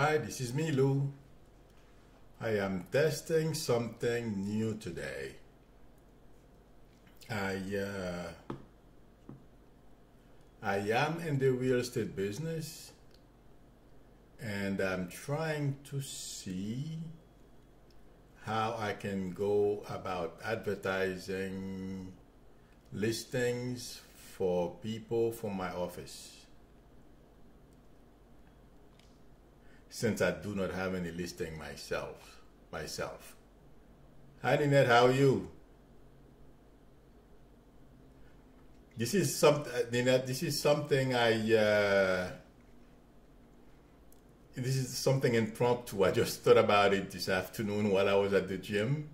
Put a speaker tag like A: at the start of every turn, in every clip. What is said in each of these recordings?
A: Hi, this is Milou. I am testing something new today. I am in the real estate business and I'm trying to see how I can go about advertising listings for people from my office. Since I do not have any listing myself. Hi Ninette, how are you? This is Ninette, this is something this is something impromptu. I just thought about it this afternoon while I was at the gym.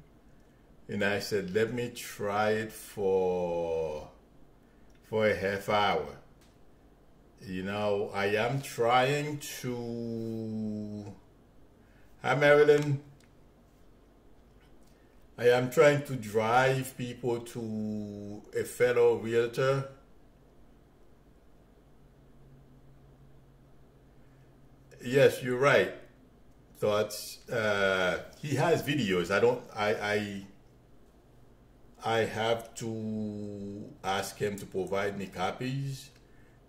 A: And I said, let me try it for a half hour. You know, I am trying to... Hi, Marilyn. I am trying to drive people to a fellow realtor. Yes, you're right. Thoughts. He has videos. I have to ask him to provide me copies.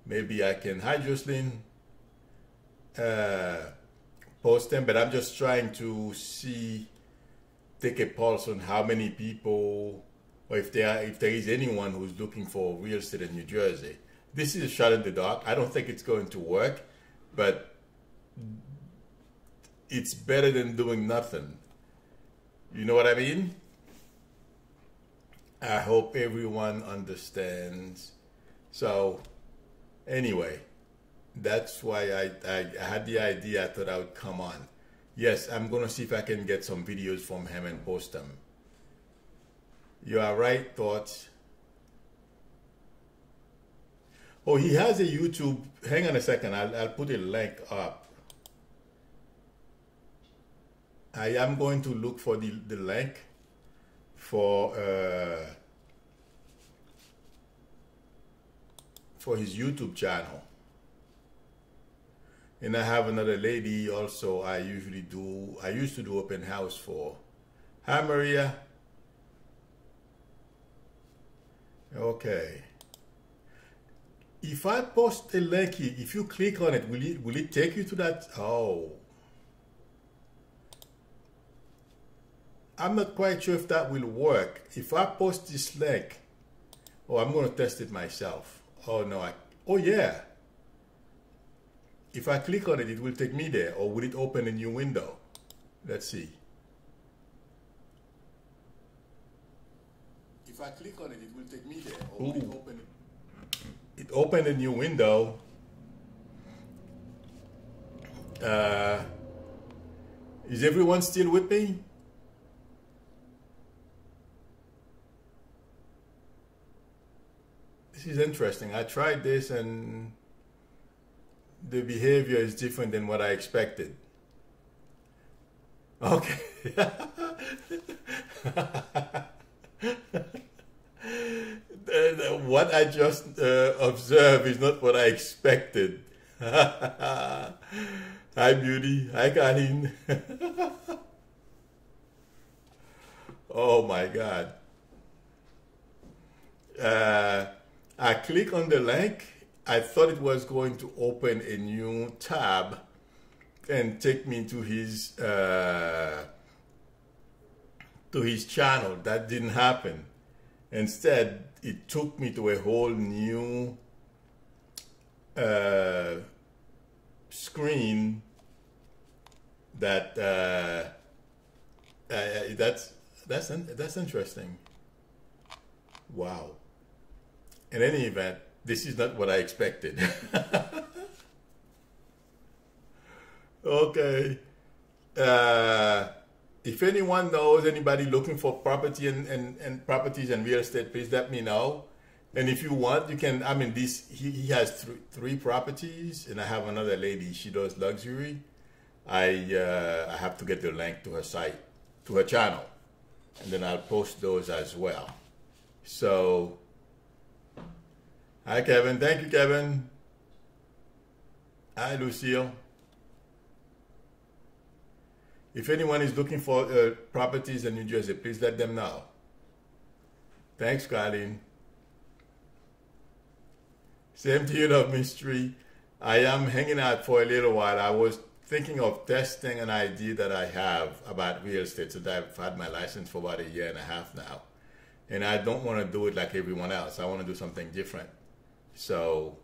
A: Maybe I can, hi Jocelyn, post them, but I'm just trying to take a pulse on how many people, or if there is anyone who's looking for real estate in New Jersey. This is a shot in the dark. I don't think it's going to work, but it's better than doing nothing. You know what I mean? I hope everyone understands. So, anyway, that's why I had the idea. I thought I would come on. Yes, I'm going to see if I can get some videos from him and post them. You are right, Thoughts. Oh, he has a YouTube. Hang on a second. I'll put a link up. I am going to look for the link for his YouTube channel. And I have another lady also I used to do open house for. Hi Maria. Okay. If I post a link, if you click on it, will it take you to that? Oh. I'm not quite sure if that will work. If I post this link, oh, I'm going to test it myself. Oh no, oh yeah. If I click on it, it will take me there, or will it open a new window? Let's see. If I click on it, it will take me there, or will it open it opened a new window. Is everyone still with me? This is interesting. I tried this and the behavior is different than what I expected. Okay. What I just observed is not what I expected. Hi, Beauty. Hi, Colleen. Oh, my God. I click on the link. I thought it was going to open a new tab and take me to his channel. That didn't happen. Instead, it took me to a whole new screen. That's interesting. Wow. In any event, this is not what I expected. Okay. If anyone knows anybody looking for property and properties and real estate, please let me know. And if you want, you can, I mean, he has three properties, and I have another lady, she does luxury. I have to get the link to her site, to her channel, and then I'll post those as well. So, hi, Kevin. Thank you, Kevin. Hi, Lucille. If anyone is looking for properties in New Jersey, please let them know. Thanks, Colleen. Same to you, Love Mystery. I am hanging out for a little while. I was thinking of testing an idea that I have about real estate. So I've had my license for about 1.5 years now. And I don't want to do it like everyone else. I want to do something different. So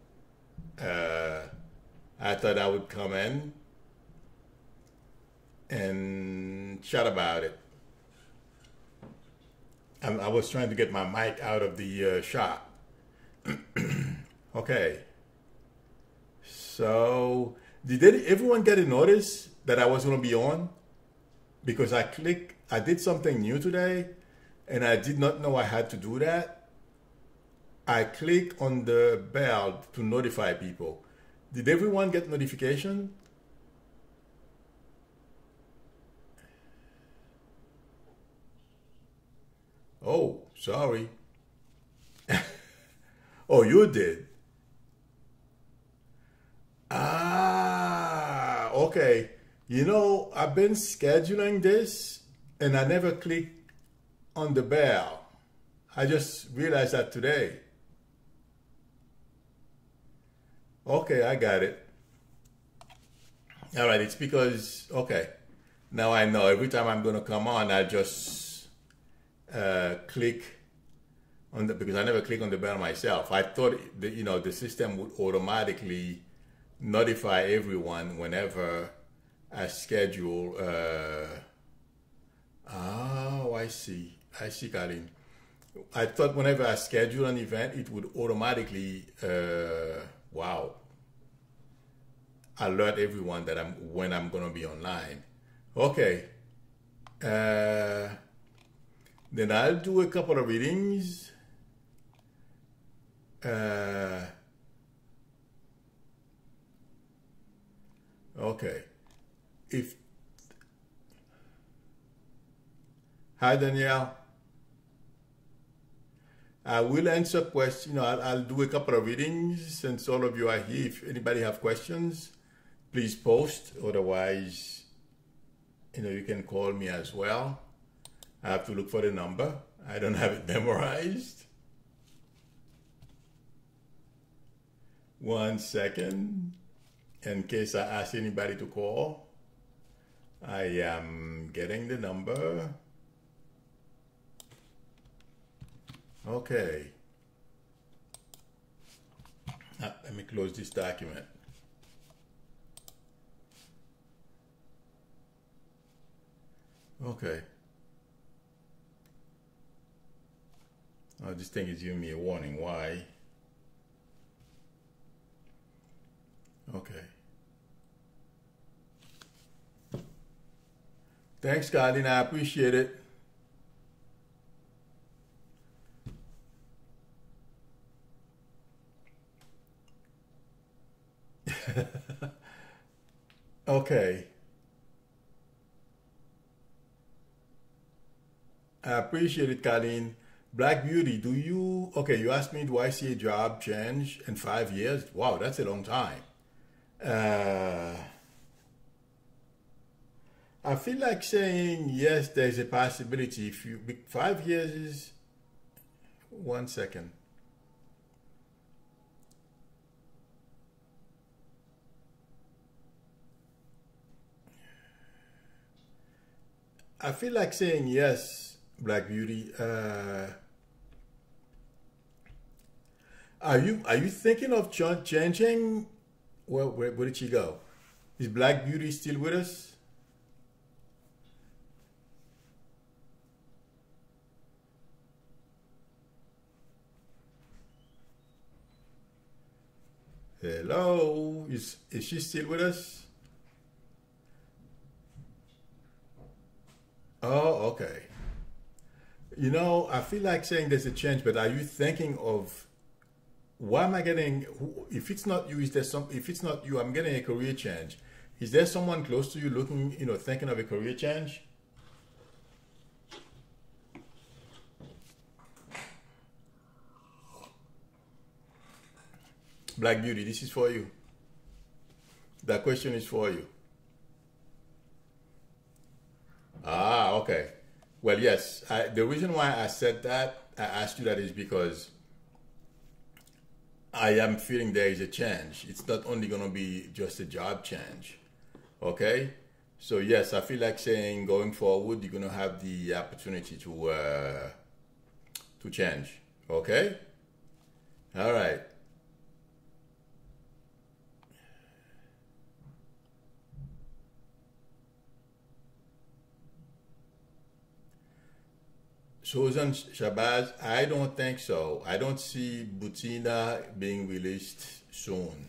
A: I thought I would come in and chat about it. I was trying to get my mic out of the shop. Okay. So, did everyone get a notice that I was going to be on? Because I did something new today, and I did not know I had to do that. I click on the bell to notify people. Did everyone get notification? Oh, sorry. Oh, you did? Ah, okay. You know, I've been scheduling this and I never click on the bell. I just realized that today. Okay, I got it. All right, it's because, okay. Now I know every time I'm going to come on, I just click on the, because I never click on the bell myself. I thought that, you know, the system would automatically notify everyone whenever I schedule. Oh, I see, Colin. I thought whenever I schedule an event, it would automatically, wow, alert everyone that when I'm going to be online. Okay. Then I'll do a couple of readings. Okay. Hi, Danielle. I will answer questions. You know, I'll do a couple of readings since all of you are here. If anybody have questions, please post. Otherwise, you know, you can call me as well. I have to look for the number. I don't have it memorized. 1 second. In case I ask anybody to call, I am getting the number. Okay. Let me close this document. Okay. Oh, this thing is giving me a warning. Why? Okay. Thanks, Colin. I appreciate it. Okay. I appreciate it, Colin. Black Beauty, do you, okay, you asked me, do I see a job change in 5 years? Wow, that's a long time. I feel like saying yes, there's a possibility. If you 5 years is 1 second. I feel like saying yes, Black Beauty. Are you thinking of changing? Well, where did she go? Is Black Beauty still with us? Hello, is she still with us? Oh, okay. You know, I feel like saying there's a change, but are you thinking of why am I getting? If it's not you, is there some? If it's not you, I'm getting a career change. Is there someone close to you looking, you know, thinking of a career change? Black Beauty, this is for you. That question is for you. Okay. Well, yes. The reason why I said that, I asked you that, is because I am feeling there is a change. It's not only going to be just a job change. Okay? So, yes, I feel like saying going forward, you're going to have the opportunity to change. Okay? All right. Susan Shabazz, I don't think so. I don't see Butina being released soon.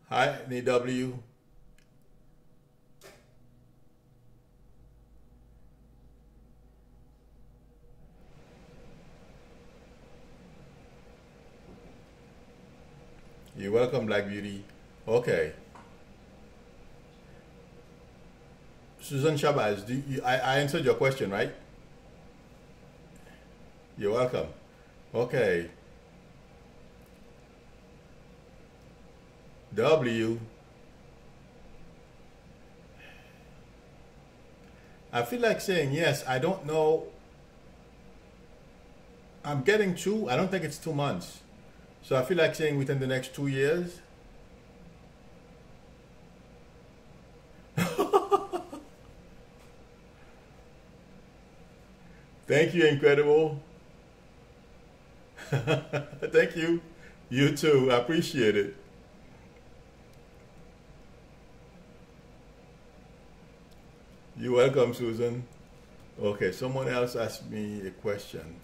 A: Hi, NW. You're welcome, Black Beauty. Okay. Susan Shabazz, I answered your question, right? You're welcome. Okay. W. I feel like saying yes. I don't know. I'm getting two. I don't think it's 2 months. So I feel like saying within the next 2 years. Thank you, Incredible. Thank you. You too. I appreciate it. You're welcome, Susan. Okay, someone else asked me a question.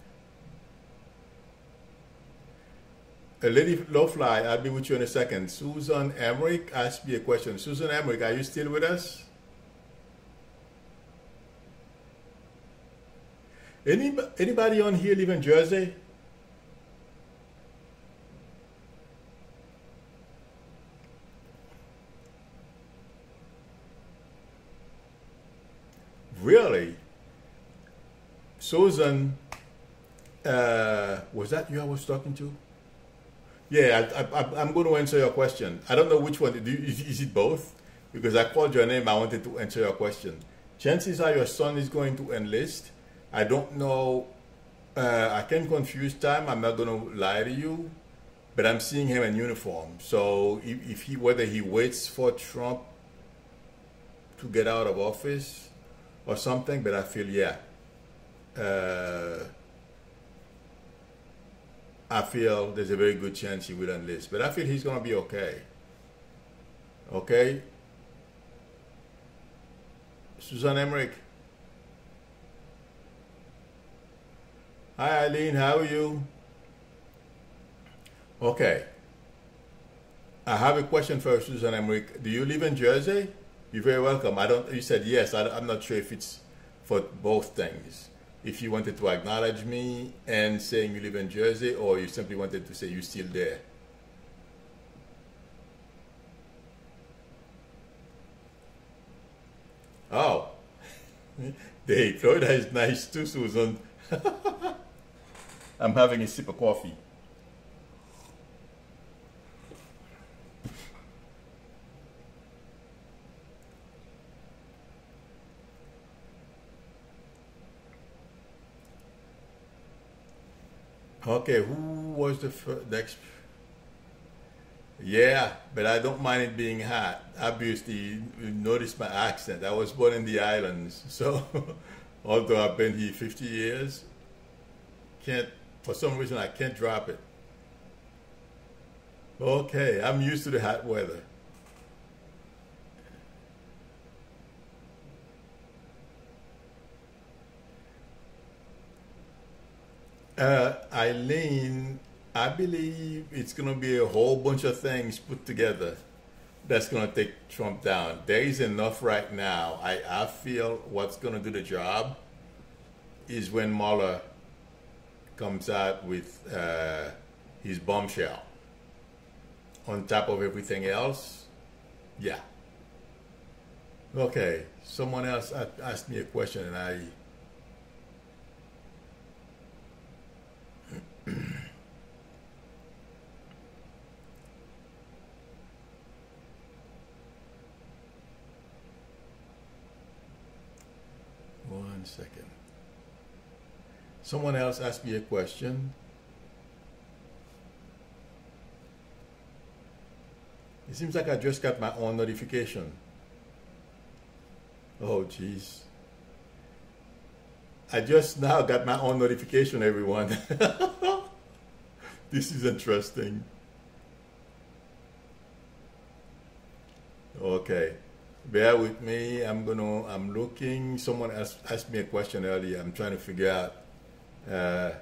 A: Lady Lowfly, I'll be with you in a second. Susan Emmerich asked me a question. Susan Emmerich, are you still with us? Anybody on here live in Jersey? Really? Susan, was that you I was talking to? Yeah, I'm going to answer your question. I don't know which one. Is it both? Because I called your name, I wanted to answer your question. Chances are your son is going to enlist. I don't know. I can confuse time. I'm not going to lie to you. But I'm seeing him in uniform. So if he, whether he waits for Trump to get out of office or something, but I feel, yeah. I feel there's a very good chance he will enlist. But I feel he's going to be okay. Okay? Susan Emmerich. Hi, Eileen. How are you? Okay. I have a question for Susan Emmerich. Do you live in Jersey? You're very welcome. I don't. You said yes. I'm not sure if it's for both things. If you wanted to acknowledge me and saying you live in Jersey, or you simply wanted to say you're still there. Oh, hey, Florida is nice too, Susan. I'm having a sip of coffee. Okay, who was the next? Yeah, but I don't mind it being hot. Obviously, you notice my accent. I was born in the islands, so although I've been here 50 years, can't, for some reason, I can't drop it. Okay, I'm used to the hot weather. Eileen, I believe it's going to be a whole bunch of things put together that's going to take Trump down. There is enough right now. I feel what's going to do the job is when Mueller comes out with his bombshell. On top of everything else, yeah. Okay, someone else asked me a question and I 1 second. Someone else asked me a question. It seems like I just got my own notification. Oh, jeez. I just now got my own notification, everyone. This is interesting. Okay. Bear with me. I'm looking. Someone asked me a question earlier. I'm trying to figure out. Let's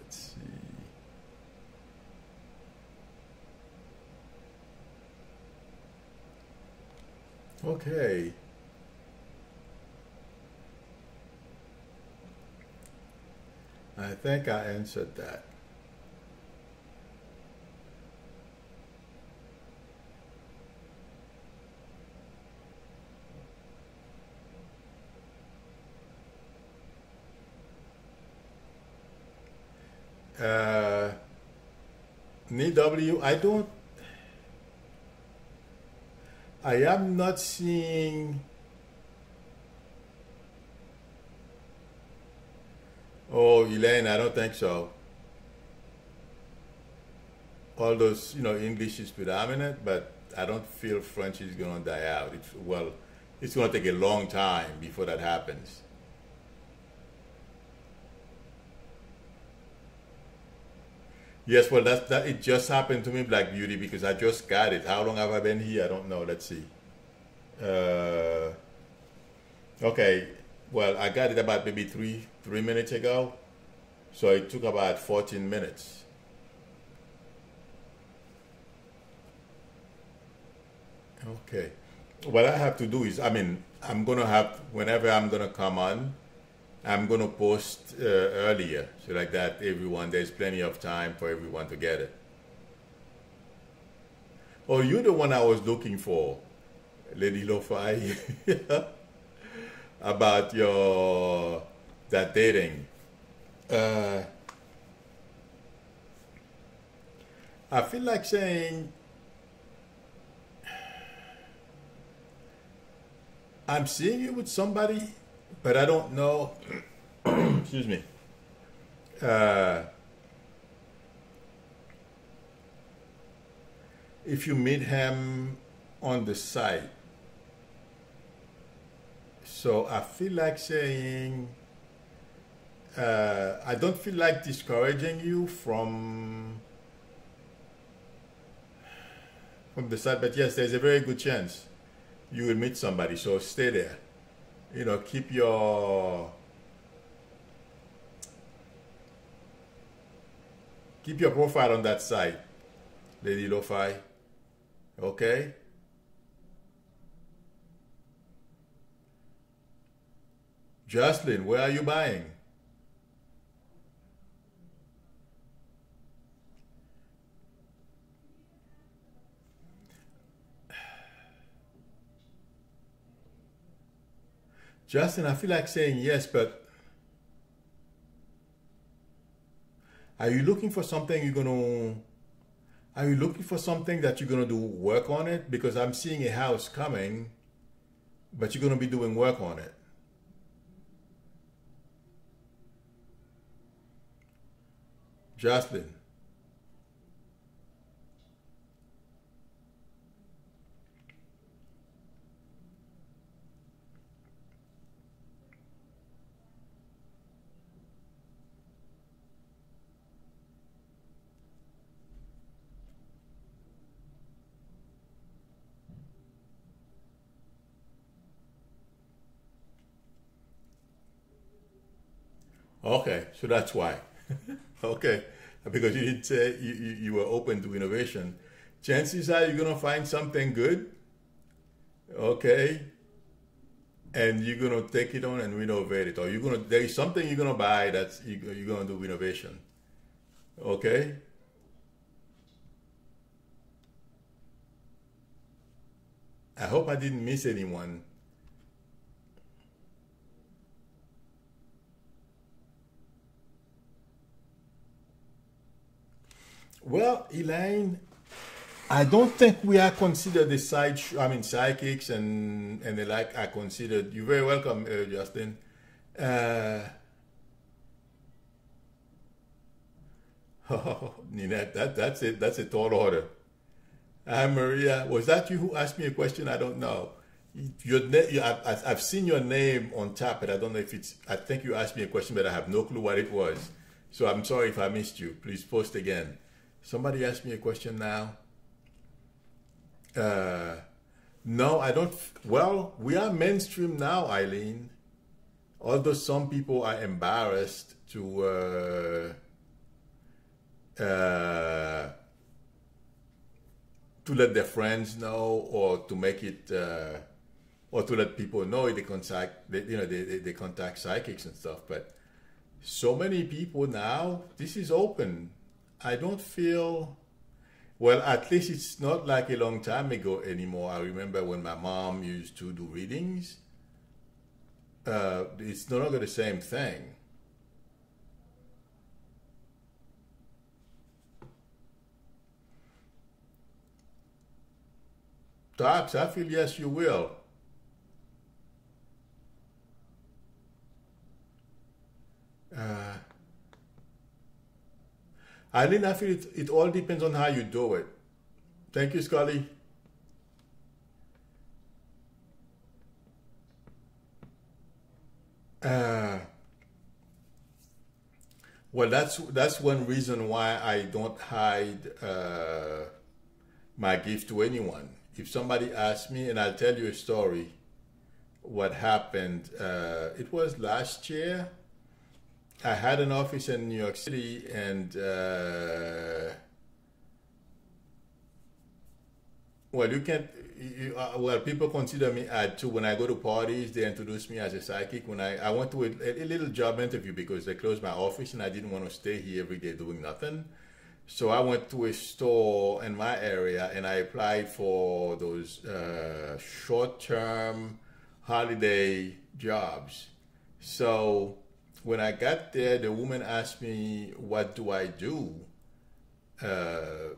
A: see. Okay. I think I answered that. NW, I am not seeing. Oh, Elaine, I don't think so. All those, English is predominant, but I don't feel French is going to die out. It's going to take a long time before that happens. Yes, well, that it just happened to me, Black Beauty, because I just got it. How long have I been here? I don't know. Let's see. Okay. Well, I got it about maybe three minutes ago, so it took about 14 minutes. Okay. What I have to do is, I'm gonna have whenever I'm gonna come on, I'm gonna post earlier, so like that there's plenty of time for everyone to get it. Oh, you're the one I was looking for, Lady Lo-Fi, about that dating. I feel like saying I'm seeing you with somebody, but I don't know. Excuse me. If you meet him on the site. So I feel like saying, I don't feel like discouraging you from the site, but yes, there's a very good chance you will meet somebody. So stay there. Keep your profile on that site, Lady Lo-Fi. Okay? Jocelyn, where are you buying? Justin, I feel like saying yes, but are you looking for something are you looking for something that you're gonna do work on it? Because I'm seeing a house coming, but you're gonna be doing work on it. Jocelyn. Okay, so that's why. Okay, because you did say you were open to innovation. Chances are you're gonna find something good, okay, and you're gonna take it on and renovate it, or there is something you're gonna buy that's you're gonna do renovation, okay. I hope I didn't miss anyone. Well, Elaine, I don't think we are considered the I mean, psychics and the like are considered. You're very welcome, Justin. Uh, oh, Ninette, that's it. That's a tall order. Maria, was that you who asked me a question? I don't know. I've seen your name on top, but I don't know if it's. I think you asked me a question, but I have no clue what it was. So I'm sorry if I missed you. Please post again. Somebody asked me a question now. Uh, no, I don't. Well, we are mainstream now, Eileen. Although some people are embarrassed to let their friends know or to make it or to let people know they contact psychics and stuff. But so many people now, this is open. I don't feel, well, at least it's not like a long time ago anymore. I remember when my mom used to do readings. It's no longer the same thing. Perhaps I feel yes, you will. Uh, Eileen, I feel it all depends on how you do it. Thank you, Scully. Uh, well, that's one reason why I don't hide my gift to anyone. If somebody asks me, and I'll tell you a story, what happened. It was last year. I had an office in New York City, and well, you can't. Well, people consider me odd too. When I go to parties, they introduce me as a psychic. When I went to a little job interview because they closed my office, and I didn't want to stay here every day doing nothing. So I went to a store in my area, and I applied for those short-term holiday jobs. So when I got there, the woman asked me, "What do I do?" Uh,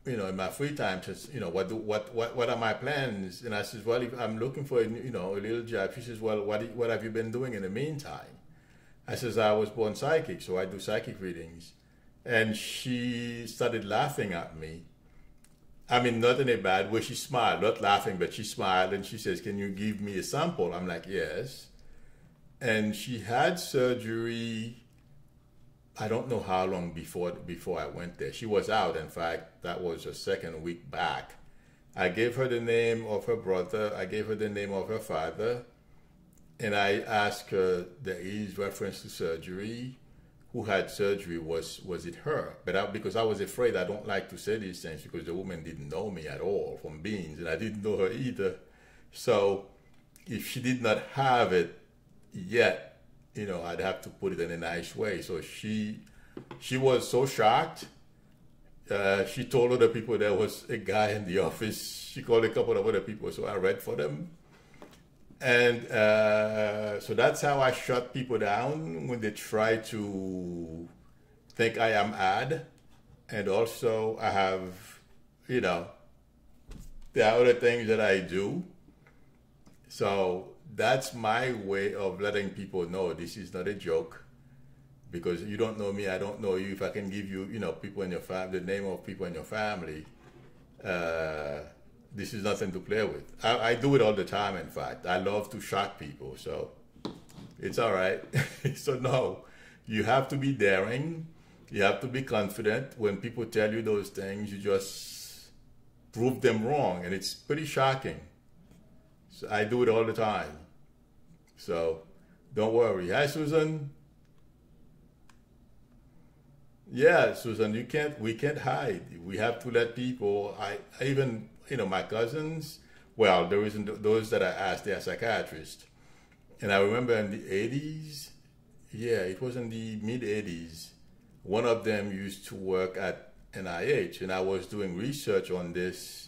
A: in my free time, just what are my plans? And I says, "Well, if I'm looking for a little job." She says, "Well, what have you been doing in the meantime?" I says, "I was born psychic, so I do psychic readings." And she started laughing at me. I mean, not in a bad way. She smiled, not laughing, but she smiled, and she says, "Can you give me a sample?" I'm like, "Yes." And she had surgery. I don't know how long before I went there. She was out. In fact, that was her second week back. I gave her the name of her brother. I gave her the name of her father, and I asked her, there is reference to surgery. Who had surgery? Was it her? But because I was afraid, I don't like to say these things because the woman didn't know me at all from Beans, and I didn't know her either. So if she did not have it yet, I'd have to put it in a nice way. So she was so shocked. She told other people there was a guy in the office. She called a couple of other people, so I read for them. And so that's how I shut people down when they try to think I am odd. And also I have, there are other things that I do. So that's my way of letting people know this is not a joke. Because you don't know me, I don't know you. If I can give you, people in your family, the name of people in your family, this is nothing to play with. I do it all the time, in fact. I love to shock people, so it's all right. So no, you have to be daring. You have to be confident. When people tell you those things, you just prove them wrong, and it's pretty shocking. So I do it all the time. So don't worry. Hi, Susan. Yeah, Susan, we can't hide. We have to let people, I even, my cousins, well, there isn't those that I asked, they are psychiatrists. And I remember in the 80s, yeah, it was in the mid 80s, one of them used to work at NIH, and I was doing research on this,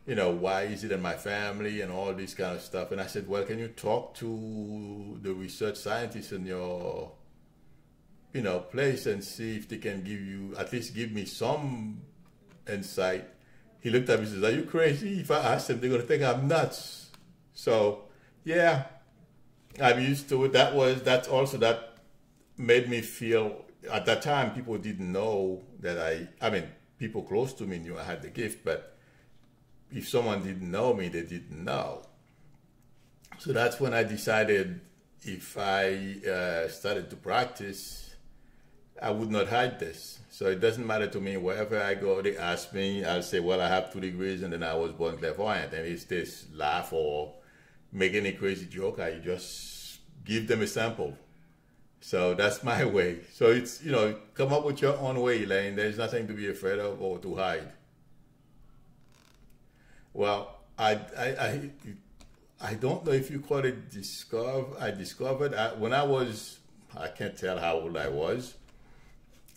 A: why is it in my family and all this kind of stuff. And I said, well, can you talk to the research scientists in place and see if they can give you, at least give me some insight. He looked at me and says, "Are you crazy? If I ask them, they're going to think I'm nuts." So, yeah, I'm used to it. That made me feel, at that time, people didn't know that I mean, people close to me knew I had the gift, but if someone didn't know me, they didn't know. So that's when I decided if I started to practice, I would not hide this. So it doesn't matter to me. Wherever I go, they ask me, I'll say, well, I have 2 degrees and then I was born clairvoyant. And it's this laugh or make any crazy joke, I just give them a sample. So that's my way. So it's, come up with your own way, Elaine. There's nothing to be afraid of or to hide. Well, I don't know if you call it I discovered when I can't tell how old I was,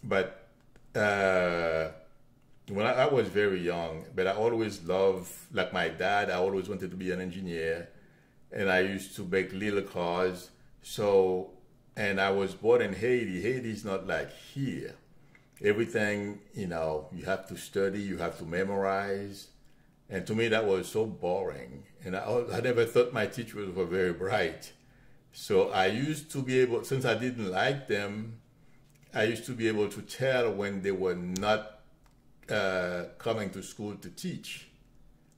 A: but when I was very young, but I always loved, like my dad, I always wanted to be an engineer, and I used to make little cars. So, and I was born in Haiti. Haiti's not like here. Everything, you have to study, you have to memorize. And to me, that was so boring. And I never thought my teachers were very bright. So I used to be able, since I didn't like them, I used to be able to tell when they were not coming to school to teach.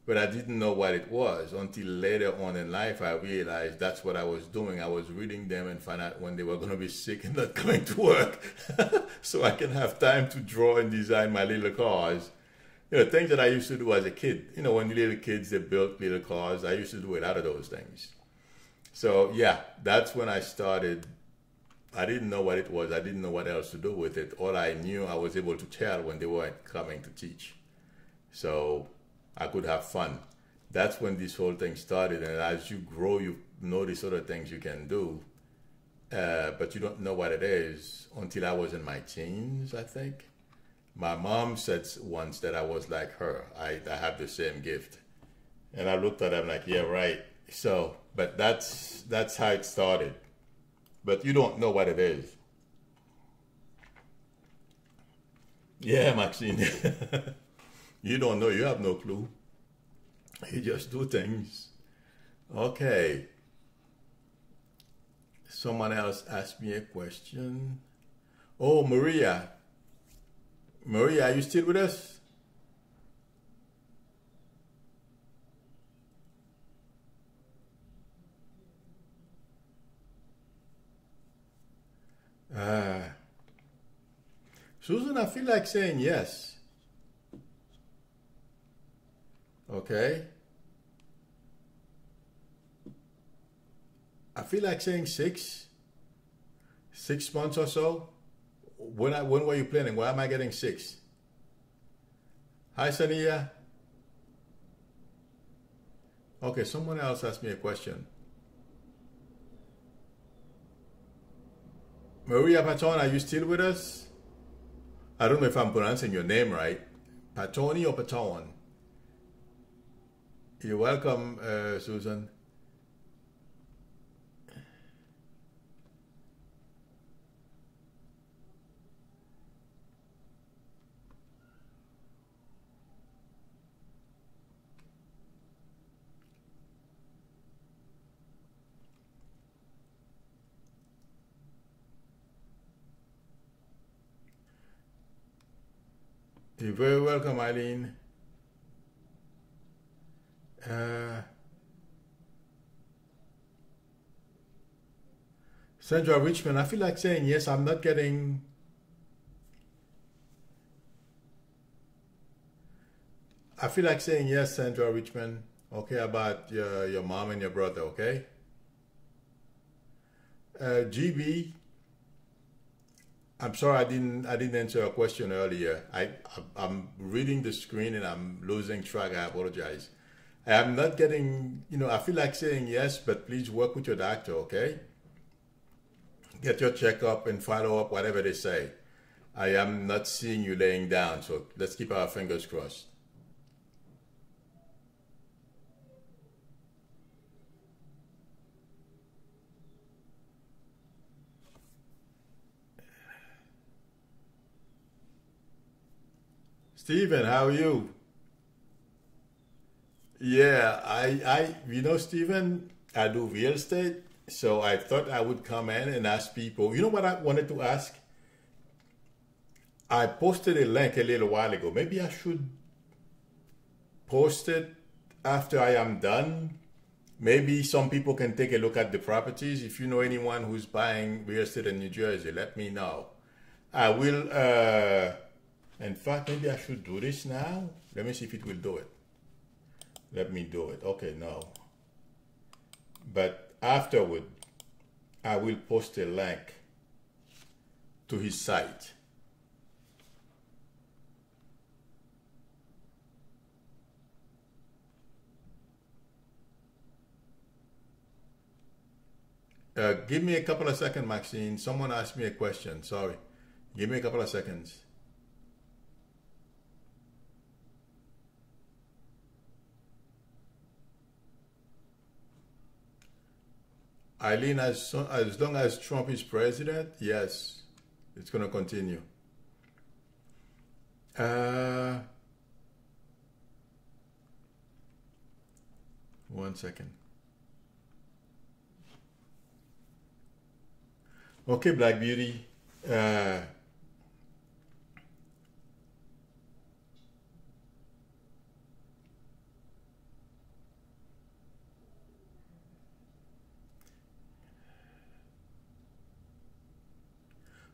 A: But I didn't know what it was until later on in life. I realized that's what I was doing. I was reading them and find out when they were going to be sick and not coming to work. So I can have time to draw and design my little cars. Things that I used to do as a kid. When the little kids, they built little cars, I used to do a lot of those things. So, yeah, that's when I started. I didn't know what it was. I didn't know what else to do with it. All I knew, I was able to tell when they weren't coming to teach. So I could have fun. That's when this whole thing started. And as you grow, you notice other things you can do. But you don't know what it is until I was in my teens, I think. My mom said once that I was like her. I have the same gift. And I looked at her, I'm like, yeah, right. So, but that's how it started. But you don't know what it is. Yeah, Maxine. You don't know. You have no clue. You just do things. Okay. Someone else asked me a question. Oh, Maria. Maria, are you still with us? Susan, I feel like saying yes. Okay. I feel like saying 6 months or so. When were you planning? Why am I getting 6? Hi, Sania. Okay, someone else asked me a question. Maria Patton, are you still with us? I don't know if I'm pronouncing your name right. Patoni or Patton? You're welcome, Susan. You're very welcome, Eileen. Sandra Richmond, I feel like saying yes. I'm not getting. I feel like saying yes, Sandra Richmond. Okay, about your mom and your brother. Okay. GB. I'm sorry I didn't answer your question earlier. I'm reading the screen and I'm losing track. I apologize. I'm not getting, I feel like saying yes, but please work with your doctor, okay? Get your checkup and follow up whatever they say. I am not seeing you laying down, so let's keep our fingers crossed. Steven, how are you? Yeah, Steven, I do real estate, so I thought I would come in and ask people. You know what I wanted to ask? I posted a link a little while ago. Maybe I should post it after I am done. Maybe some people can take a look at the properties. If you know anyone who's buying real estate in New Jersey, let me know. I will, in fact, maybe I should do this now. Let me see if it will do it. Let me do it. Okay, no. But afterward, I will post a link to his site. Give me a couple of seconds, Maxine. Someone asked me a question. Sorry. Give me a couple of seconds. Eileen, as long as Trump is president, yes, it's going to continue. One second. Okay, Black Beauty.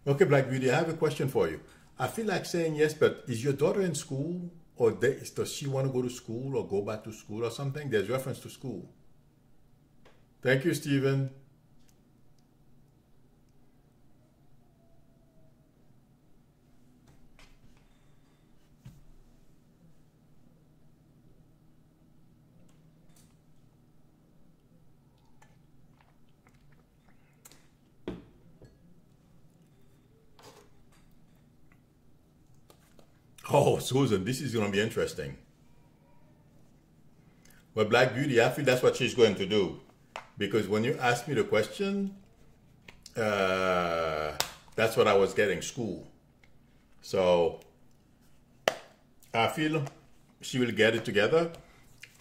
A: Okay, Black Beauty, I have a question for you. I feel like saying yes, but is your daughter in school, or does she want to go to school or go back to school or something? There's reference to school. Thank you, Stephen. Oh, Susan, this is going to be interesting. Well, Black Beauty, I feel that's what she's going to do. Because when you asked me the question, that's what I was getting, school. So I feel she will get it together.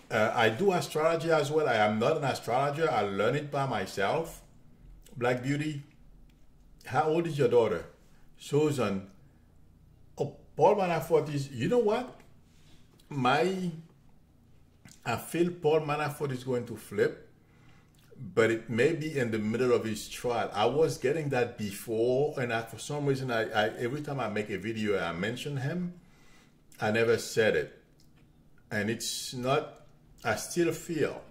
A: I do astrology as well. I am not an astrologer. I learn it by myself. Black Beauty, how old is your daughter? Susan. Paul Manafort is, you know what? I feel Paul Manafort is going to flip, but it may be in the middle of his trial. I was getting that before, and for some reason, every time I make a video, I mention him. I never said it. And it's not, I still feel,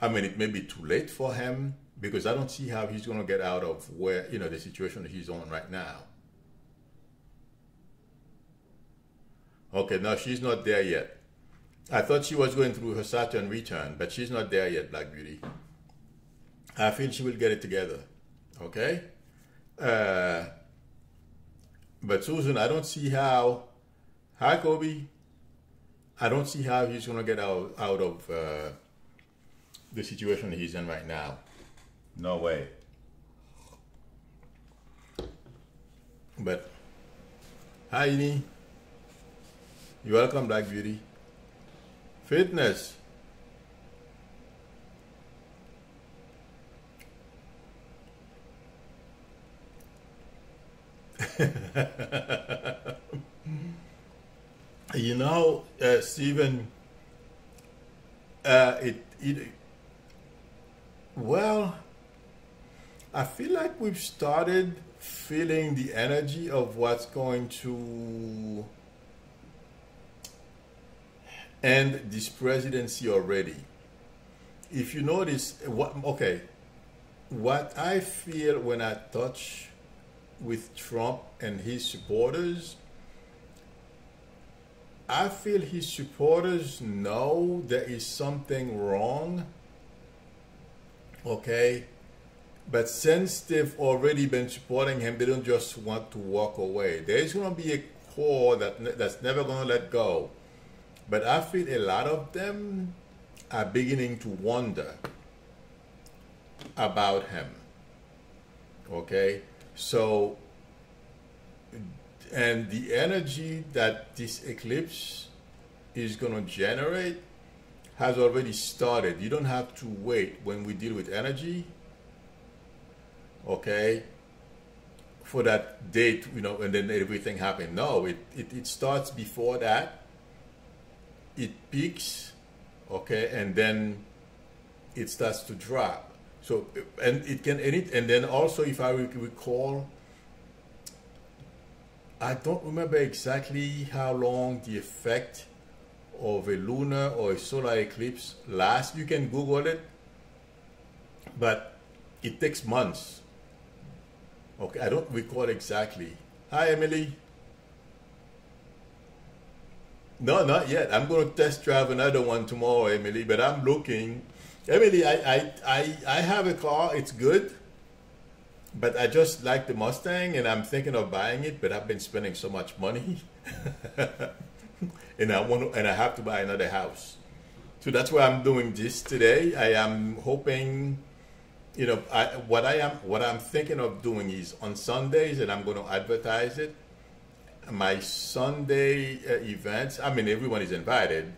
A: it may be too late for him, because I don't see how he's going to get out of where, the situation he's on right now. Okay, no, she's not there yet. I thought she was going through her Saturn return, but she's not there yet, Black Beauty. I feel she will get it together. Okay? But Susan, I don't see how... Hi, Kobe. I don't see how he's going to get out of the situation he's in right now. No way. But, hi, Ini. You're welcome, Black Beauty. Fitness. Stephen, well, I feel like we've started feeling the energy of what's going to end this presidency already. If you notice, what I feel when I touch with Trump and his supporters, I feel his supporters know there is something wrong, okay? But since they've already been supporting him, they don't just want to walk away. There is going to be a core that's never going to let go. But I feel a lot of them are beginning to wonder about him, okay? So And the energy that this eclipse is going to generate has already started. You don't have to wait when we deal with energy, okay, for that date, you know, and then everything happen. No, it starts before that. It peaks, okay, and then it starts to drop. So, and it can, and then also, if I recall, I don't remember exactly how long the effect of a lunar or a solar eclipse lasts. You can Google it, but it takes months. Okay, I don't recall exactly. Hi, Emily. No, not yet. I'm going to test drive another one tomorrow, Emily, but I'm looking. Emily, I have a car. It's good, but I just like the Mustang, and I'm thinking of buying it, but I've been spending so much money. And I have to buy another house. So that's why I'm doing this today. I am hoping, you know, what I'm thinking of doing is on Sundays, and I'm going to advertise it. My Sunday events, I mean, everyone is invited,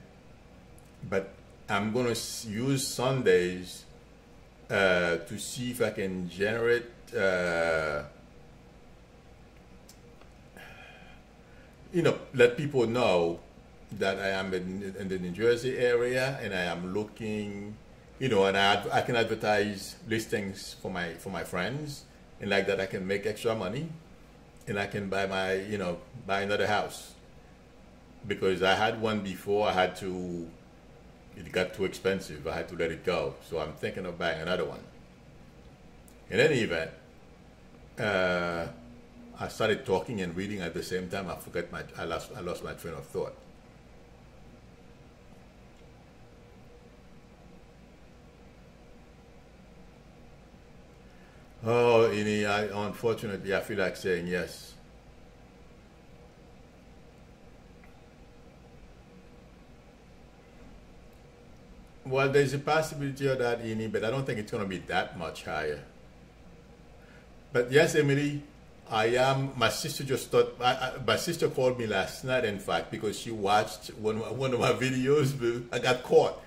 A: but I'm going to use Sundays to see if I can generate, you know, let people know that I am in the New Jersey area, and I am looking, you know, and I can advertise listings for my friends, and like that I can make extra money, and I can buy buy another house, because I had one before. It got too expensive. I had to let it go. So I'm thinking of buying another one. In any event, I started talking and reading at the same time. I lost my train of thought. Oh, Ini, unfortunately, I feel like saying yes. Well, there's a possibility of that, Ini, but I don't think it's going to be that much higher. But yes, Emily, I am. My sister just thought. My sister called me last night, in fact, because she watched one of my videos. But I got caught.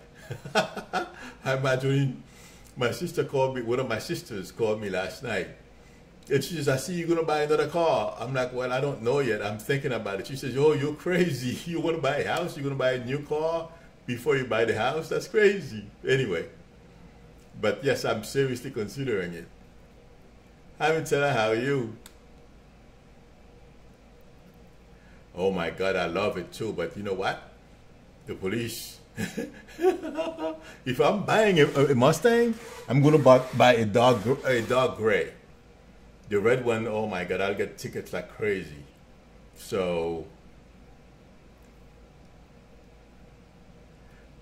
A: I imagine my sister called me. One of my sisters called me last night, and she says, "I see you're gonna buy another car." I'm like, "Well, I don't know yet. I'm thinking about it." She says, "Oh, you're crazy. You want to buy a house? You're gonna buy a new car before you buy the house? That's crazy." Anyway, but yes, I'm seriously considering it. Hi, Michelle, how are you? Oh my God, I love it too. But you know what? The police. If I'm buying a Mustang, I'm gonna buy a dark gray. The red one, oh my God, I'll get tickets like crazy. So,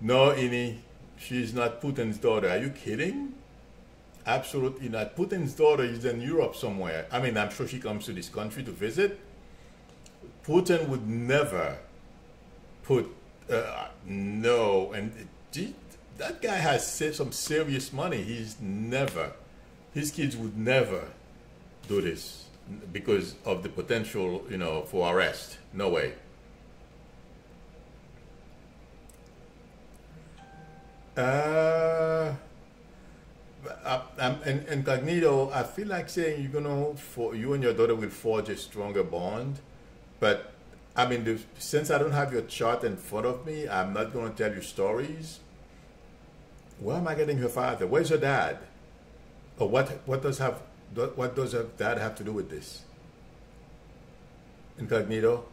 A: no, Ini, she's not Putin's daughter. Are you kidding? Absolutely not. Putin's daughter is in Europe somewhere. I mean, I'm sure she comes to this country to visit. Putin would never put, no, and that guy has some serious money. His kids would never do this because of the potential, you know, for arrest. No way. Incognito, I feel like saying you and your daughter will forge a stronger bond, but I mean, since I don't have your chart in front of me, I'm not going to tell you stories. Where am I getting her father? Where's her dad? Or what does her dad have to do with this? Incognito.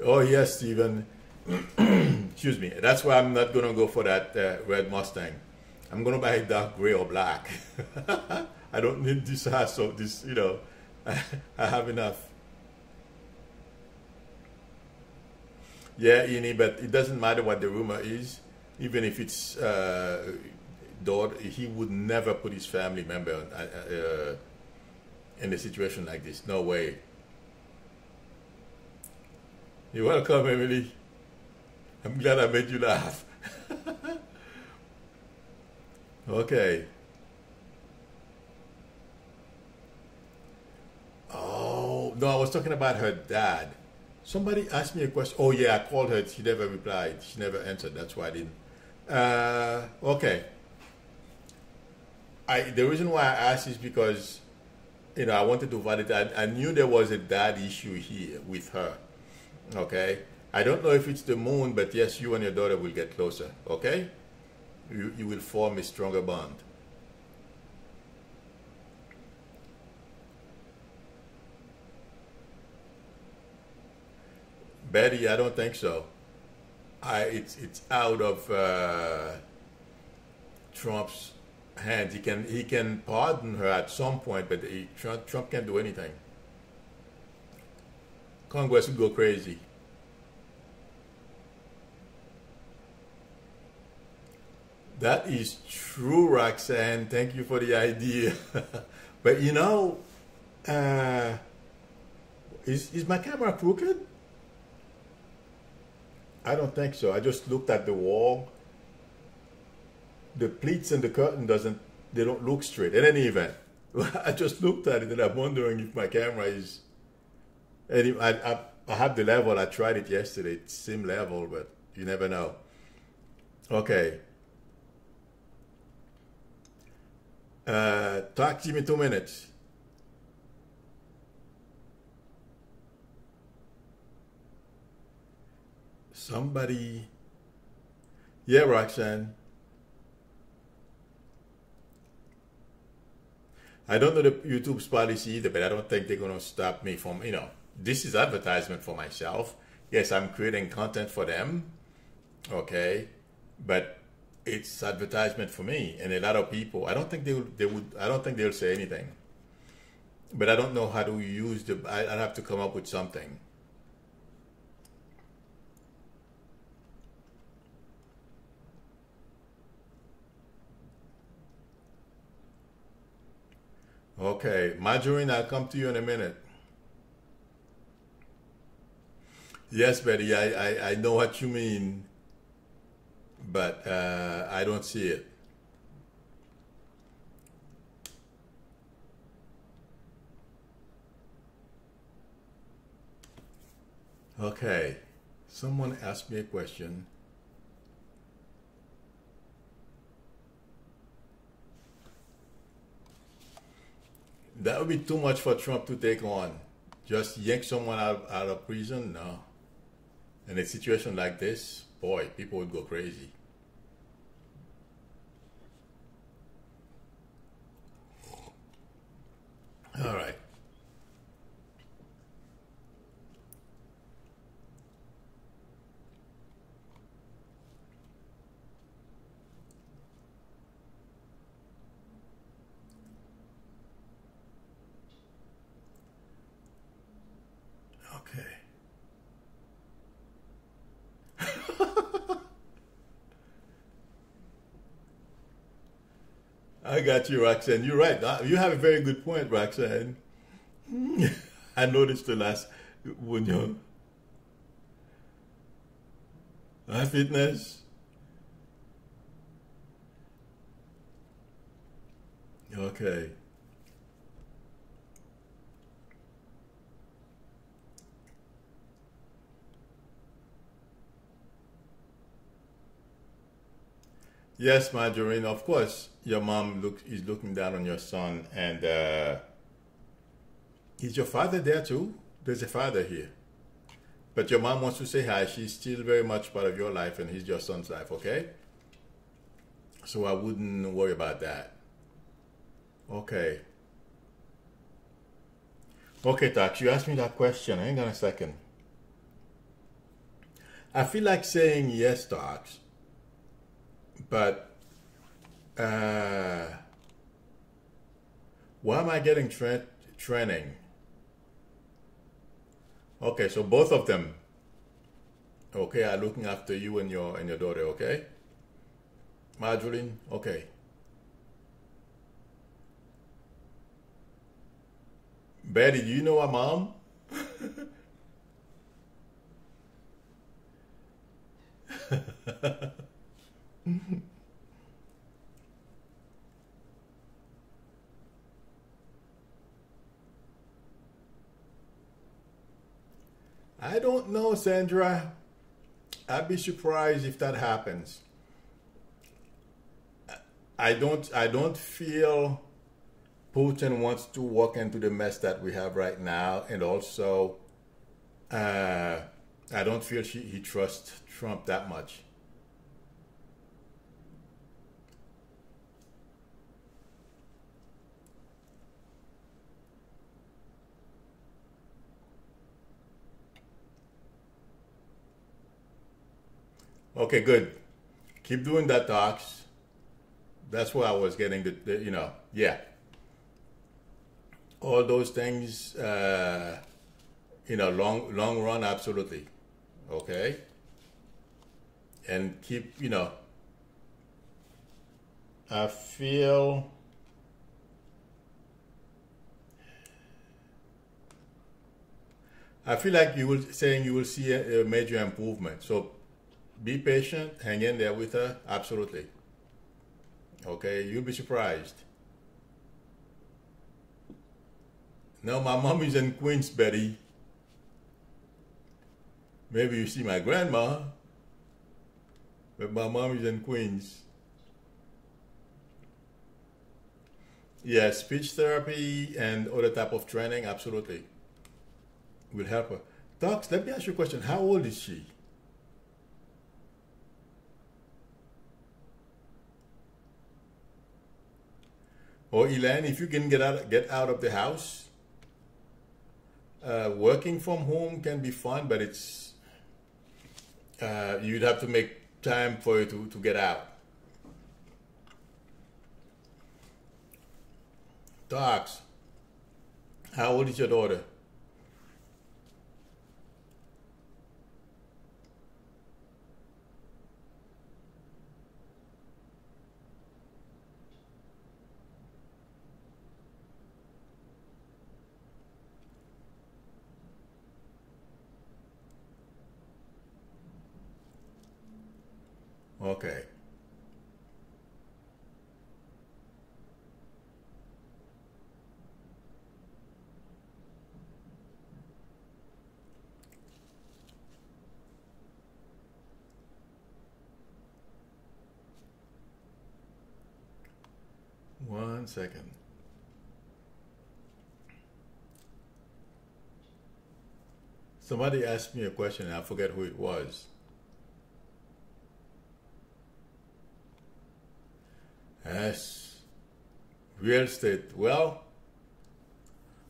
A: Oh yes, Stephen. Excuse me. That's why I'm not gonna go for that red Mustang. I'm gonna buy a dark gray or black. I don't need this hassle. This, you know, I have enough. Yeah, Ini, but it doesn't matter what the rumor is. Even if it's daughter, he would never put his family member in a situation like this. No way. You're welcome, Emily. I'm glad I made you laugh. Okay. No, I was talking about her dad. Somebody asked me a question. Oh yeah, I called her. She never replied. She never answered. That's why I didn't. Okay. The reason why I asked is because I wanted to validate. I knew there was a dad issue here with her. Okay. I don't know if it's the moon, but yes, you and your daughter will get closer. Okay. You will form a stronger bond. Betty, I don't think so. It's out of Trump's hands. He can pardon her at some point, but Trump can't do anything. Congress would go crazy. That is true, Roxanne. Thank you for the idea. But uh, is my camera crooked? I don't think so. I just looked at the wall. The pleats and the curtain they don't look straight. In any event, I just looked at it and I'm wondering if my camera is. And I have the level. I tried it yesterday. It's same level, but you never know. Okay. Talk to me 2 minutes. Somebody. Yeah, Roxanne. I don't know the YouTube's policy either, but I don't think they're going to stop me from, this is advertisement for myself. Yes, I'm creating content for them. Okay. But it's advertisement for me and a lot of people. I don't think I don't think they'll say anything. But I don't know how to use I'd have to come up with something. Okay, Marjorie, I'll come to you in a minute. Yes, Betty, I know what you mean, but I don't see it. Okay, someone asked me a question. That would be too much for Trump to take on. Just yank someone out of prison? No. In a situation like this, boy, people would go crazy. All right. Okay. I got you, Roxanne. You're right. You have a very good point, Roxanne. I noticed the last when you fitness. Okay. Yes, Marjorie. Of course, your mom is looking down on your son, and is your father there too? There's a father here, but your mom wants to say hi. She's still very much part of your life, and he's your son's life. Okay, so I wouldn't worry about that. Okay. Okay, Tax. You asked me that question. Hang on a second. I feel like saying yes, Tax, but why am I getting training? Okay, so both of them, okay, are looking after you and your daughter. Okay, Marjorie. Okay, Betty, do you know our mom? know, Sandra. I'd be surprised if that happens. I don't feel Putin wants to walk into the mess that we have right now, and also I don't feel he trusts Trump that much. Okay, good. Keep doing that, talks. That's where I was getting yeah, all those things. Long run, absolutely. Okay, and keep. I feel. I feel like you will see a major improvement. So be patient, hang in there with her, absolutely. Okay, you'll be surprised. No, my mom is in Queens, Betty. Maybe you see my grandma, but my mom is in Queens. Yeah, speech therapy and other type of training, absolutely, will help her. Docs, let me ask you a question. How old is she? Or Elaine, if you can get out of the house, working from home can be fun, but you'd have to make time for you to get out. Docs, how old is your daughter? Okay. One second. Somebody asked me a question and I forget who it was. Yes. Real estate. Well,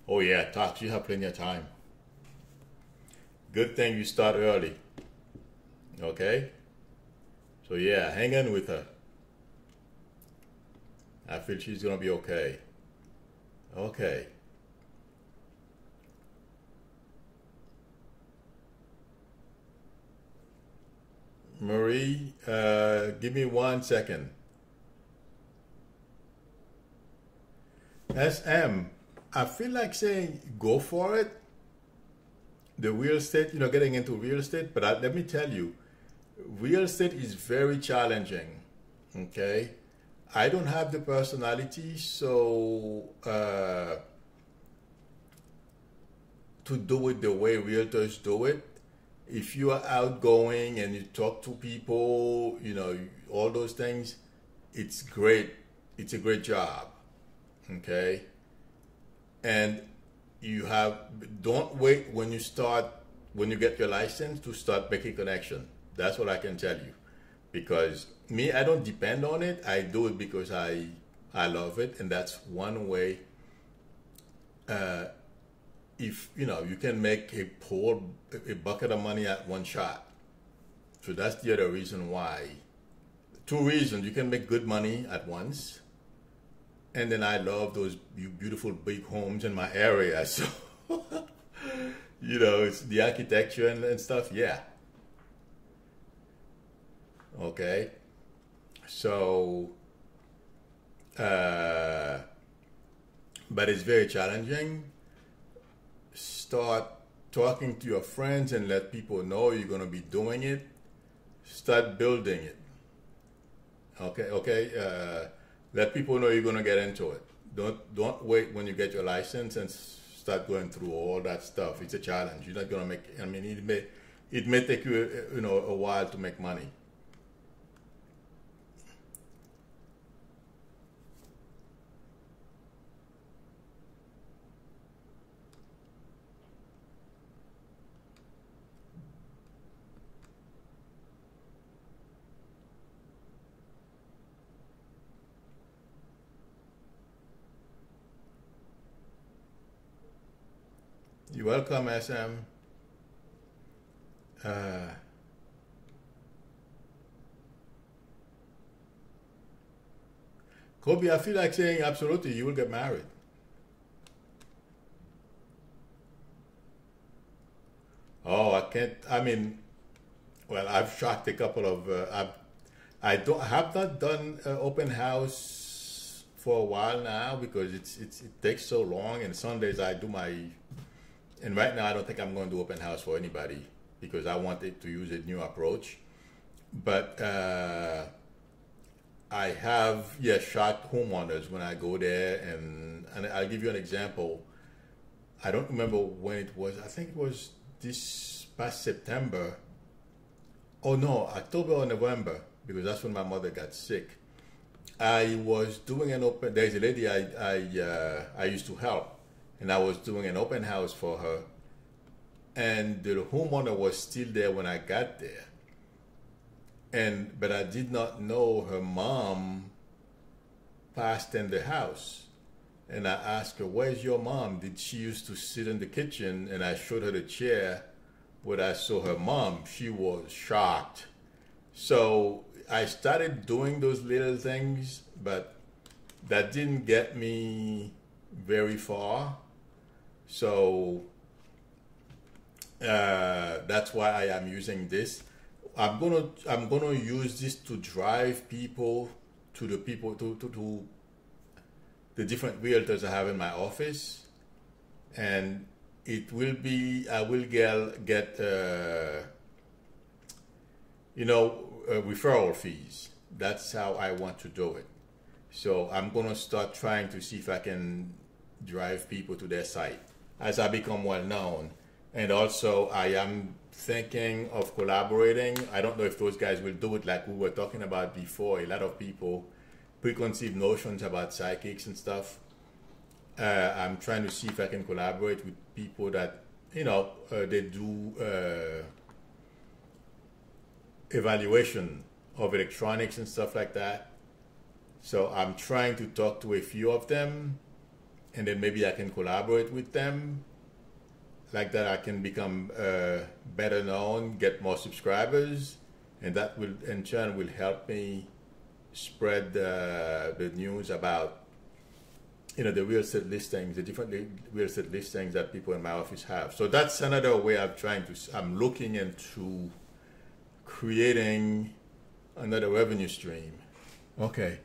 A: oh yeah, Tox, you have plenty of time. Good thing you start early. Okay? So yeah, hang in with her. I feel she's gonna be okay. Okay. Marie, give me 1 second. SM, I feel like saying go for it. The real estate, getting into real estate, but let me tell you, real estate is very challenging. Okay? I don't have the personality, so to do it the way realtors do it. If you are outgoing and you talk to people, all those things, it's great. It's a great job. Okay? And don't wait when you get your license to start making connection. That's what I can tell you. Because me, I don't depend on it. I do it because I love it, and that's one way. If you can make a bucket of money at one shot. So that's the other reason why. Two reasons: you can make good money at once, and then I love those beautiful big homes in my area. So it's the architecture and stuff. Yeah. Okay. So, but it's very challenging. Start talking to your friends and let people know you're going to be doing it. Start building it. Okay. Let people know you're going to get into it. Don't wait when you get your license and start going through all that stuff. It's a challenge. You're not going to make. it may take you, a while to make money. You're welcome, SM. Uh, Kobe, I feel like saying absolutely, you will get married. Oh, I can't. I mean, well, I've shocked a couple of. I don't have not done open house for a while now because it takes so long. And Sundays I do my. And right now I don't think I'm going to do open house for anybody because I wanted to use a new approach. But I have, yeah, shot homeowners when I go there, and I'll give you an example. I don't remember when it was. I think it was this past September. Oh no, October or November, because that's when my mother got sick. I was doing an open. There's a lady I used to help, and I was doing an open house for her, and the homeowner was still there when I got there. But I did not know her mom passed in the house. And I asked her, "Where's your mom? Did she used to sit in the kitchen?" And I showed her the chair where I saw her mom. She was shocked. So I started doing those little things, but that didn't get me very far. So that's why I am using this. I'm gonna use this to drive people to the different realtors I have in my office, and it will be I will get referral fees. That's how I want to do it. So I'm gonna start trying to see if I can drive people to their site as I become well known. And also I am thinking of collaborating. I don't know if those guys will do it like we were talking about before. A lot of people preconceived notions about psychics and stuff. I'm trying to see if I can collaborate with people that they do evaluation of electronics and stuff like that. So I'm trying to talk to a few of them, and then maybe I can collaborate with them. Like that, I can become better known, get more subscribers, and that will, in turn, will help me spread the news about, the real estate listings, the different real estate listings that people in my office have. So that's another way I'm looking into creating another revenue stream. Okay.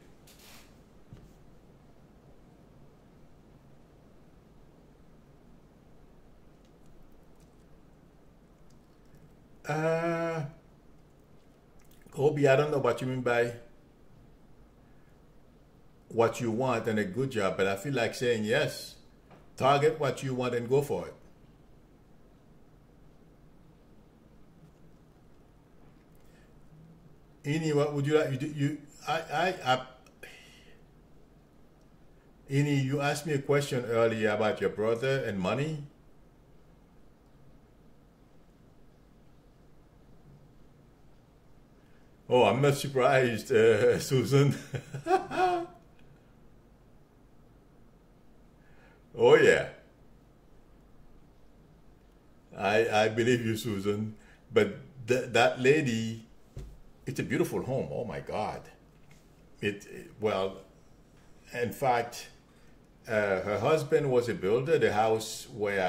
A: Kobe, I don't know what you mean by what you want and a good job, but I feel like saying yes. Target what you want and go for it. Ini, what would you like? Ini, you asked me a question earlier about your brother and money. Oh, I'm not surprised, Susan. Oh yeah, I believe you, Susan. But that lady, it's a beautiful home. Oh my God. Well, in fact, her husband was a builder. The house where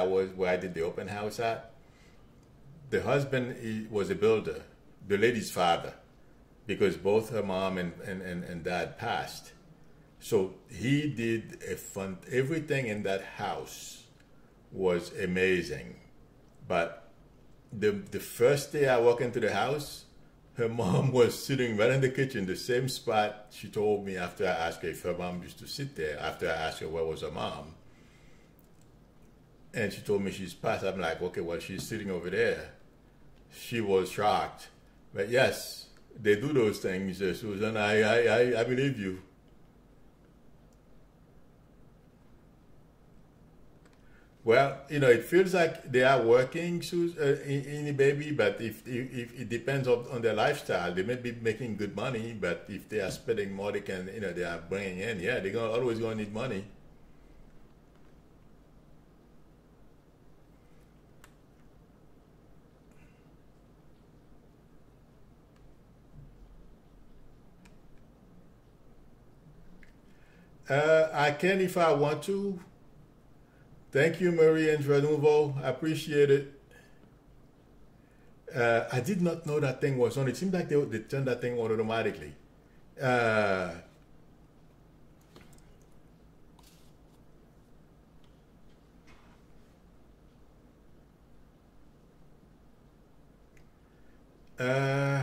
A: I did the open house at, the husband was a builder. The lady's father, because both her mom and dad passed. So he did everything in that house was amazing. But the first day I walked into the house, her mom was sitting right in the kitchen, the same spot she told me after I asked her if her mom used to sit there, after I asked her where was her mom. And she told me she's passed. I'm like, okay, well, she's sitting over there. She was shocked. But yes, they do those things, Susan. I believe you. Well, it feels like they are working, in the baby, but if it depends on their lifestyle, they may be making good money, but if they are spending more, they are bringing in. Yeah, they're always gonna need money. I can if I want to. Thank you, Marie and Nouveau. I appreciate it. I did not know that thing was on. It seemed like they turned that thing on automatically. Uh, uh,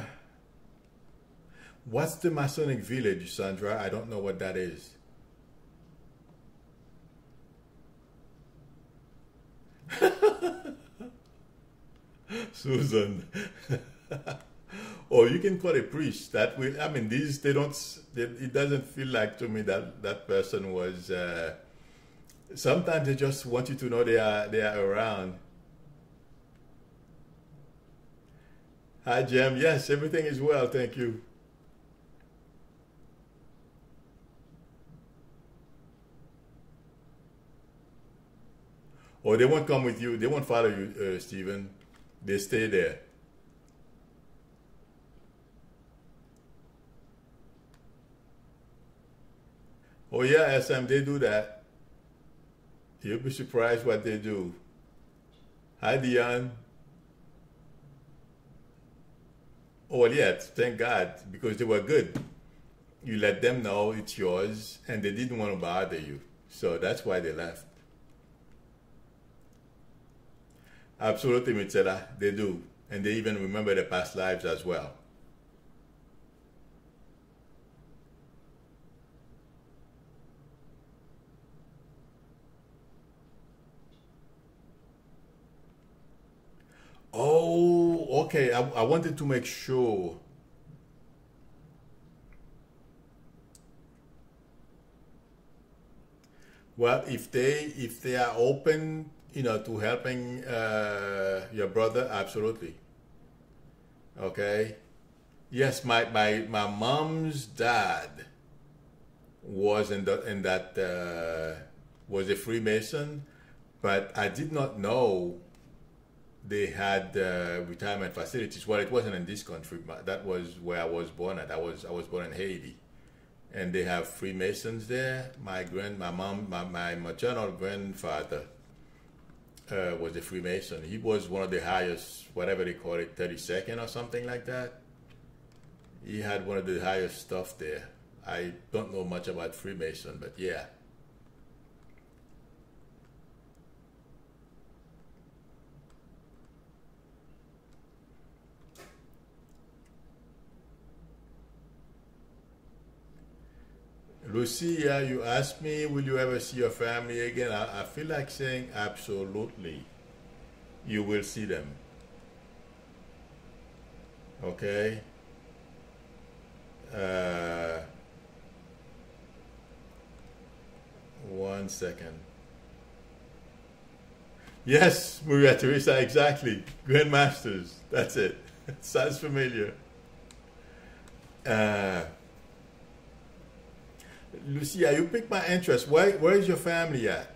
A: what's the Masonic Village, Sandra? I don't know what that is. Susan. Or you can call a priest. That will. I mean, these they don't. It doesn't feel like to me that that person was. Sometimes they just want you to know they are around. Hi, Jem. Yes, everything is well. Thank you. Or they won't come with you. They won't follow you, Stephen. They stay there. Oh yeah, SM. They do that. You'll be surprised what they do. Hi, Dion. Oh well, yeah. Thank God because they were good. You let them know it's yours, and they didn't want to bother you. So that's why they left. Absolutely, Mitzela, they do. And they even remember their past lives as well. Oh, okay. I wanted to make sure. Well, if they are open, to helping your brother, absolutely. Okay. Yes, my mom's dad was in that was a Freemason, but I did not know they had retirement facilities. Well, it wasn't in this country, but that was where I was born at. I was born in Haiti, and they have Freemasons there. My mom, my maternal grandfather was a Freemason. He was one of the highest, whatever they call it, 32nd or something like that. He had one of the highest stuff there. I don't know much about Freemason, but yeah. Lucia, you asked me, will you ever see your family again? I feel like saying absolutely. You will see them. Okay? Uh, 1 second. Yes, Maria Teresa, exactly. Grandmasters. That's it. Sounds familiar. Uh, Lucia, you piqued my interest. Where is your family at?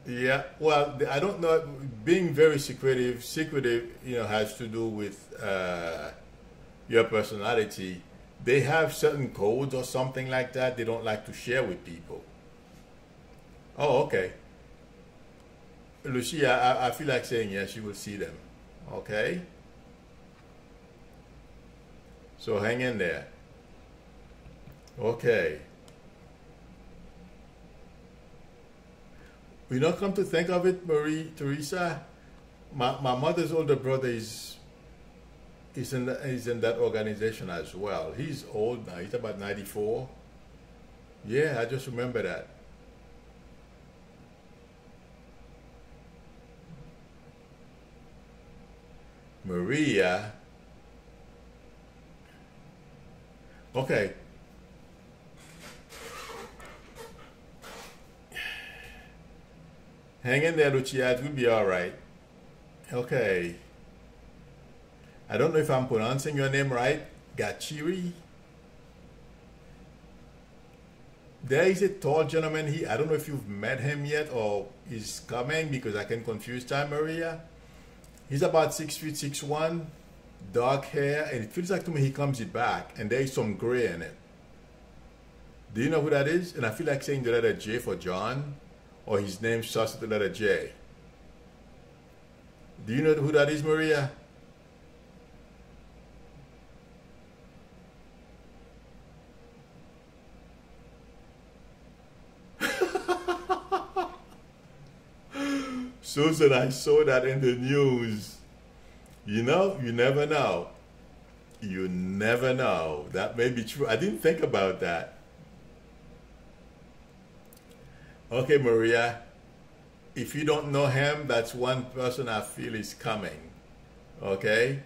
A: Yeah, well, I don't know. Being very secretive, has to do with your personality. They have certain codes or something like that they don't like to share with people. Oh, okay. Lucia, I feel like saying yes, you will see them. Okay? So hang in there. Okay. Come to think of it, Marie Teresa, my mother's older brother is in that organization as well. He's old now. He's about 94. Yeah, I just remember that. Maria. Okay. Hang in there, Lucia. It will be all right. Okay. I don't know if I'm pronouncing your name right. Gachiri. There is a tall gentleman here. I don't know if you've met him yet or he's coming because I can confuse time, Maria. He's about 6 feet 6'1", dark hair, and it feels like to me he comes it back, and there is some gray in it. Do you know who that is? And I feel like saying the letter J for John, or his name starts with the letter J. Do you know who that is, Maria? Susan, I saw that in the news. You know, you never know. You never know. That may be true. I didn't think about that. Okay, Maria. If you don't know him, that's one person I feel is coming. Okay?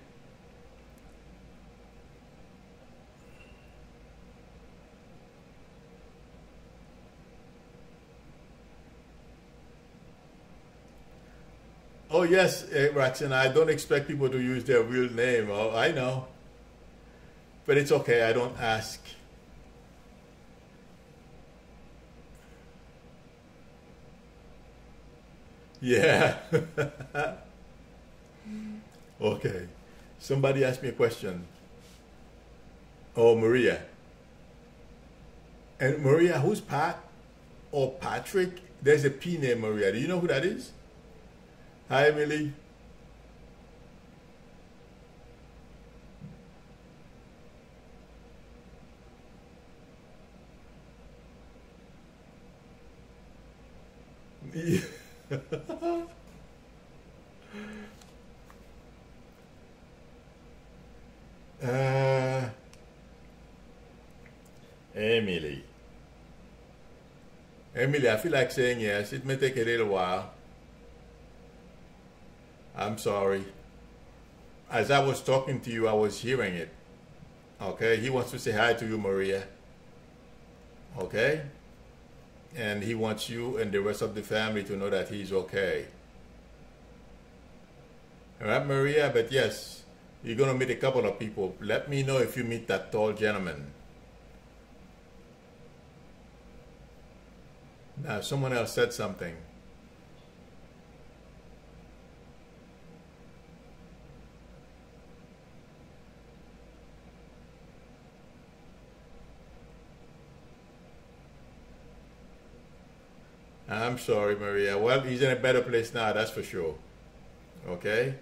A: Oh yes, Raxon, I don't expect people to use their real name. Oh, I know. But it's okay, I don't ask. Yeah. Okay. Somebody asked me a question. Oh, Maria. And Maria, who's Pat or Patrick? There's a P name, Maria. Do you know who that is? Hi, Emily. uh, Emily. Emily, I feel like saying yes. It may take a little while. I'm sorry. As I was talking to you, I was hearing it. Okay? He wants to say hi to you, Maria. Okay? And he wants you and the rest of the family to know that he's okay. All right, Maria? But yes, you're going to meet a couple of people. Let me know if you meet that tall gentleman. Now, someone else said something. I'm sorry, Maria. Well, he's in a better place now, that's for sure. Okay?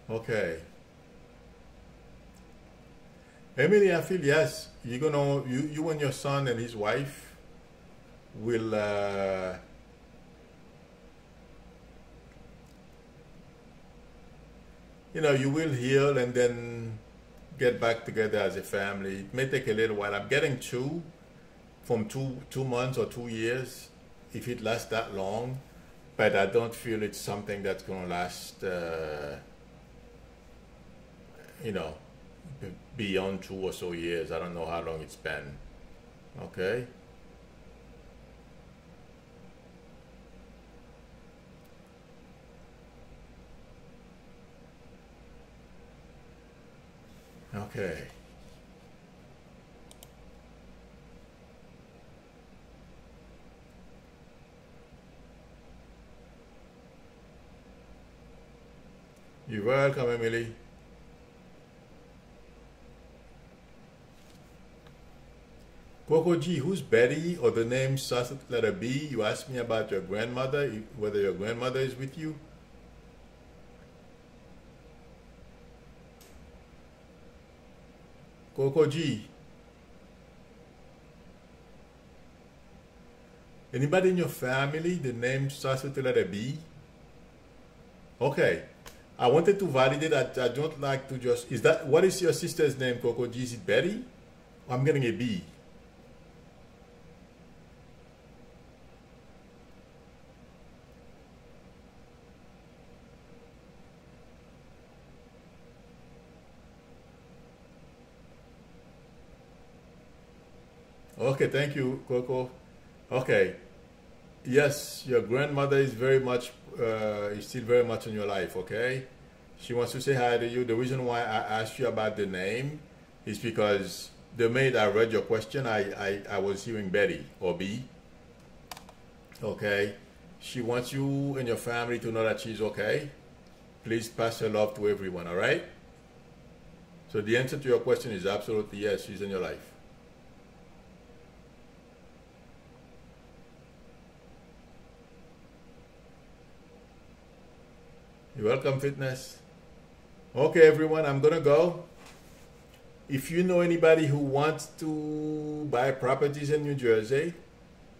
A: Okay. Emily, I feel yes, you're gonna you and your son and his wife will you will heal and then get back together as a family. It may take a little while. I'm getting from 2 months or 2 years, if it lasts that long, but I don't feel it's something that's going to last, beyond 2 or so years. I don't know how long it's been. Okay? Okay. You're welcome, Emily. Coco G, who's Betty or the name starts with letter B? You asked me about your grandmother, whether your grandmother is with you. Coco G. Anybody in your family, the name starts with the letter B? Okay. I wanted to validate that. I don't like to just... What is your sister's name, Coco G? Is it Betty? I'm getting a B. Okay, thank you, Coco. Okay. Yes, your grandmother is very much, is still very much in your life, okay? She wants to say hi to you. The reason why I asked you about the name is because the minute I read your question, I was hearing Betty or B, okay? She wants you and your family to know that she's okay. Please pass her love to everyone, all right? So the answer to your question is absolutely yes, she's in your life. You're welcome, Fitness. Okay, everyone, I'm gonna go. If you know anybody who wants to buy properties in New Jersey,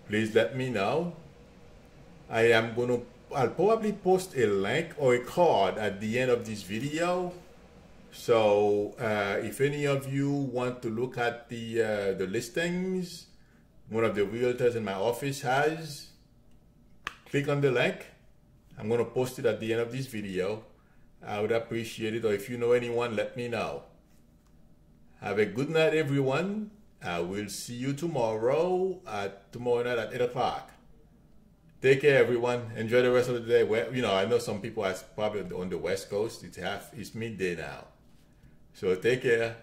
A: please let me know. I'll probably post a link or a card at the end of this video. So if any of you want to look at the listings, one of the realtors in my office has, click on the link. I'm going to post it at the end of this video. I would appreciate it. Or if you know anyone, let me know. Have a good night, everyone. I will see you tomorrow night at 8 o'clock. Take care, everyone. Enjoy the rest of the day. Well, you know, I know some people are probably on the West Coast. It's midday now. So take care.